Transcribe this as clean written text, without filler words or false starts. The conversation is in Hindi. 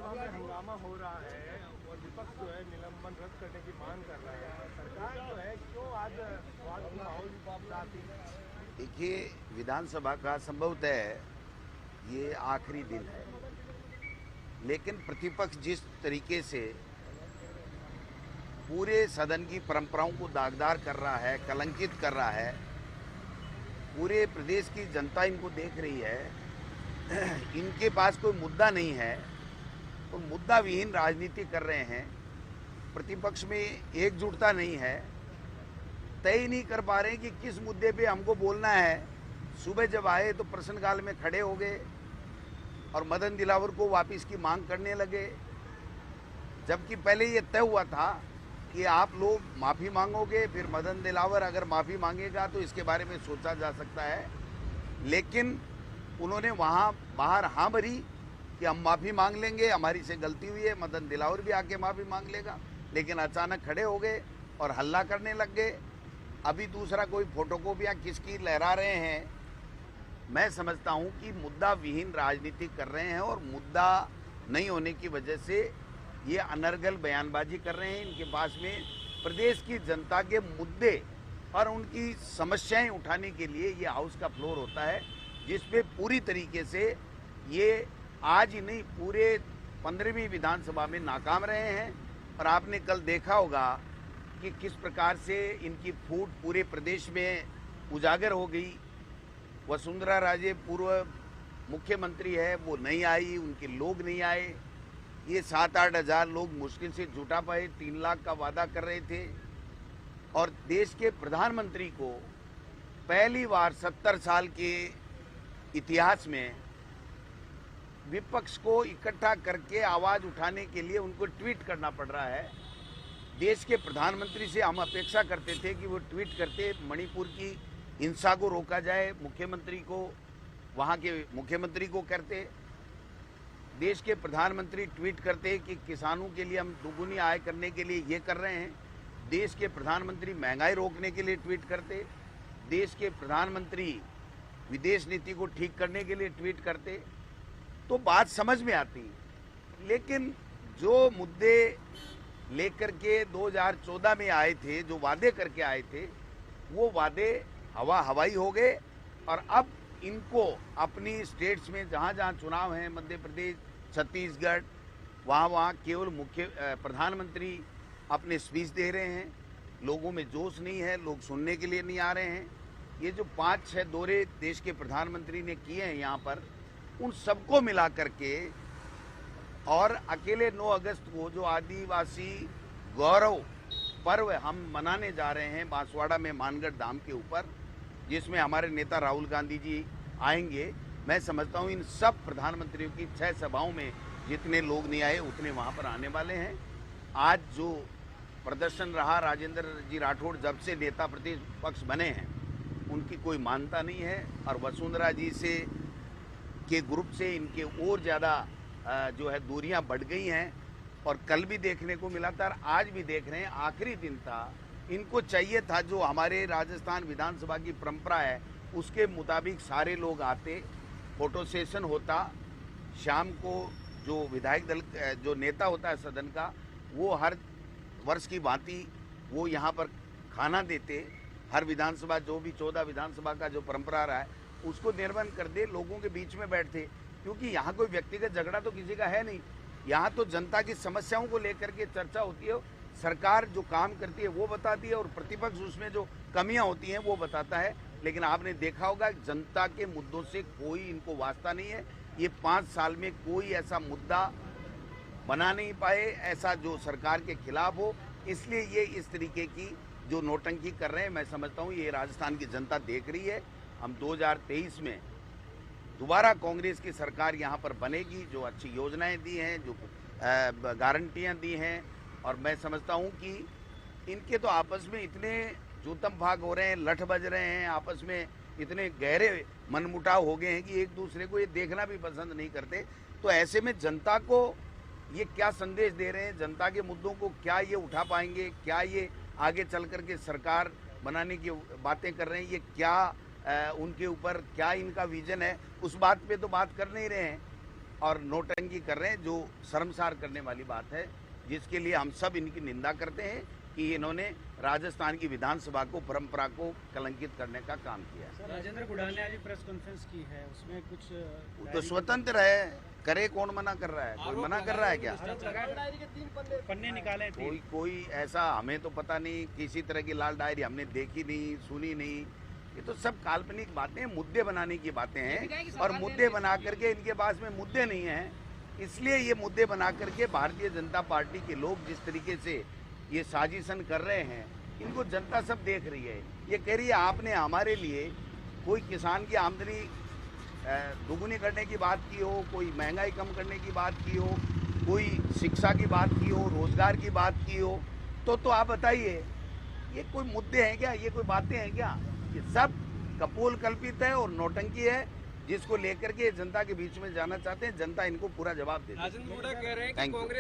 लोकसभा में हंगामा हो रहा है और विपक्ष जो है निलंबन रद्द करने की मांग कर रहा है। सरकार जो है क्यों आज विवाद की माहौल चाहती है? देखिए, विधानसभा का संभवतः ये आखिरी दिन है, लेकिन प्रतिपक्ष जिस तरीके से पूरे सदन की परंपराओं को दागदार कर रहा है, कलंकित कर रहा है, पूरे प्रदेश की जनता इनको देख रही है, इनके पास कोई मुद्दा नहीं है तो मुद्दा विहीन राजनीति कर रहे हैं। प्रतिपक्ष में एकजुटता नहीं है, तय ही नहीं कर पा रहे हैं कि किस मुद्दे पे हमको बोलना है। सुबह जब आए तो प्रश्नकाल में खड़े हो गए और मदन दिलावर को वापस की मांग करने लगे, जबकि पहले ये तय हुआ था कि आप लोग माफ़ी मांगोगे, फिर मदन दिलावर अगर माफ़ी मांगेगा तो इसके बारे में सोचा जा सकता है। लेकिन उन्होंने वहाँ बाहर हाँ भरी कि हम माफ़ी मांग लेंगे, हमारी से गलती हुई है, मदन दिलावर भी आके माफ़ी मांग लेगा। लेकिन अचानक खड़े हो गए और हल्ला करने लग गए। अभी दूसरा कोई फोटोकॉपियाँ किसकी लहरा रहे हैं। मैं समझता हूँ कि मुद्दा विहीन राजनीति कर रहे हैं और मुद्दा नहीं होने की वजह से ये अनर्गल बयानबाजी कर रहे हैं। इनके पास में प्रदेश की जनता के मुद्दे और उनकी समस्याएं उठाने के लिए ये हाउस का फ्लोर होता है, जिसपे पूरी तरीके से ये आज ही नहीं पूरे 15वीं विधानसभा में नाकाम रहे हैं। और आपने कल देखा होगा कि किस प्रकार से इनकी फूट पूरे प्रदेश में उजागर हो गई। वसुंधरा राजे पूर्व मुख्यमंत्री है, वो नहीं आई, उनके लोग नहीं आए। ये 7-8 हज़ार लोग मुश्किल से जुटा पाए, 3 लाख का वादा कर रहे थे। और देश के प्रधानमंत्री को पहली बार 70 साल के इतिहास में विपक्ष को इकट्ठा करके आवाज उठाने के लिए उनको ट्वीट करना पड़ रहा है। देश के प्रधानमंत्री से हम अपेक्षा करते थे कि वो ट्वीट करते, मणिपुर की हिंसा को रोका जाए, मुख्यमंत्री को, वहाँ के मुख्यमंत्री को करते। देश के प्रधानमंत्री ट्वीट करते कि किसानों के लिए हम दुगुनी आय करने के लिए ये कर रहे हैं। देश के प्रधानमंत्री महंगाई रोकने के लिए ट्वीट करते। देश के प्रधानमंत्री विदेश नीति को ठीक करने के लिए ट्वीट करते, तो बात समझ में आती। लेकिन जो मुद्दे लेकर के 2014 में आए थे, जो वादे करके आए थे, वो वादे हवाई हो गए। और अब इनको अपनी स्टेट्स में जहाँ जहाँ चुनाव हैं, मध्य प्रदेश, छत्तीसगढ़, वहाँ केवल प्रधानमंत्री अपने स्पीच दे रहे हैं। लोगों में जोश नहीं है, लोग सुनने के लिए नहीं आ रहे हैं। ये जो 5-6 दौरे देश के प्रधानमंत्री ने किए हैं यहाँ पर, उन सबको मिला करके और अकेले 9 अगस्त को जो आदिवासी गौरव पर्व हम मनाने जा रहे हैं बांसवाड़ा में मानगढ़ धाम के ऊपर, जिसमें हमारे नेता राहुल गांधी जी आएंगे। मैं समझता हूँ इन सब प्रधानमंत्रियों की 6 सभाओं में जितने लोग नहीं आए उतने वहाँ पर आने वाले हैं। आज जो प्रदर्शन रहा, राजेंद्र जी राठौड़ जब से नेता प्रतिपक्ष बने हैं उनकी कोई मानता नहीं है और वसुंधरा जी से के ग्रुप से इनके और ज़्यादा जो है दूरियां बढ़ गई हैं। और कल भी देखने को मिला था और आज भी देख रहे हैं, आखिरी दिन था। इनको चाहिए था जो हमारे राजस्थान विधानसभा की परंपरा है उसके मुताबिक सारे लोग आते, फोटो सेशन होता, शाम को जो विधायक दल जो नेता होता है सदन का, वो हर वर्ष की भांति वो यहाँ पर खाना देते। हर विधानसभा जो भी 14 विधानसभा का जो परंपरा रहा है उसको निर्वहन कर दे, लोगों के बीच में बैठते। क्योंकि यहाँ कोई व्यक्तिगत झगड़ा तो किसी का है नहीं, यहाँ तो जनता की समस्याओं को लेकर के चर्चा होती है। सरकार जो काम करती है वो बताती है और प्रतिपक्ष उसमें जो कमियां होती हैं वो बताता है। लेकिन आपने देखा होगा जनता के मुद्दों से कोई इनको वास्ता नहीं है। ये 5 साल में कोई ऐसा मुद्दा बना नहीं पाए ऐसा जो सरकार के खिलाफ हो, इसलिए ये इस तरीके की जो नौटंकी कर रहे हैं। मैं समझता हूँ ये राजस्थान की जनता देख रही है। हम 2023 में दोबारा कांग्रेस की सरकार यहाँ पर बनेगी, जो अच्छी योजनाएं दी हैं, जो गारंटियाँ दी हैं। और मैं समझता हूँ कि इनके तो आपस में इतने जूतम भाग हो रहे हैं, लठ बज रहे हैं, आपस में इतने गहरे मनमुटाव हो गए हैं कि एक दूसरे को ये देखना भी पसंद नहीं करते। तो ऐसे में जनता को ये क्या संदेश दे रहे हैं, जनता के मुद्दों को क्या ये उठा पाएंगे, क्या ये आगे चल करके सरकार बनाने की बातें कर रहे हैं, ये क्या उनके ऊपर क्या इनका विजन है, उस बात पे तो बात कर नहीं रहे हैं। और नोटंकी कर रहे हैं, जो शर्मसार करने वाली बात है, जिसके लिए हम सब इनकी निंदा करते हैं कि इन्होंने राजस्थान की विधानसभा को, परंपरा को कलंकित करने का काम किया। राजेंद्र गुड़ाल ने आज प्रेस कॉन्फ्रेंस की है, उसमें कुछ वो तो स्वतंत्र है, करे कौन मना कर रहा है? कोई मना कर रहा है क्या? डायरी के 3 पन्ने निकाले थे। कोई ऐसा हमें तो पता नहीं, किसी तरह की लाल डायरी हमने देखी नहीं, सुनी नहीं। ये तो सब काल्पनिक बातें, मुद्दे बनाने की बातें हैं, और मुद्दे बना करके इनके पास में मुद्दे नहीं हैं, इसलिए ये मुद्दे बना करके भारतीय जनता पार्टी के लोग जिस तरीके से ये साजिशन कर रहे हैं, इनको जनता सब देख रही है। ये कह रही है आपने हमारे लिए कोई किसान की आमदनी दुगुनी करने की बात की हो, कोई महंगाई कम करने की बात की हो, कोई शिक्षा की बात की हो, रोजगार की बात की हो, तो आप बताइए ये कोई मुद्दे हैं क्या? ये कोई बातें हैं क्या? ये सब कपोल कल्पित है और नौटंकी है, जिसको लेकर के जनता के बीच में जाना चाहते हैं। जनता इनको पूरा जवाब दे देगी। राजेंद्र गुड़ा कह रहे हैं कि Thank you. कांग्रेस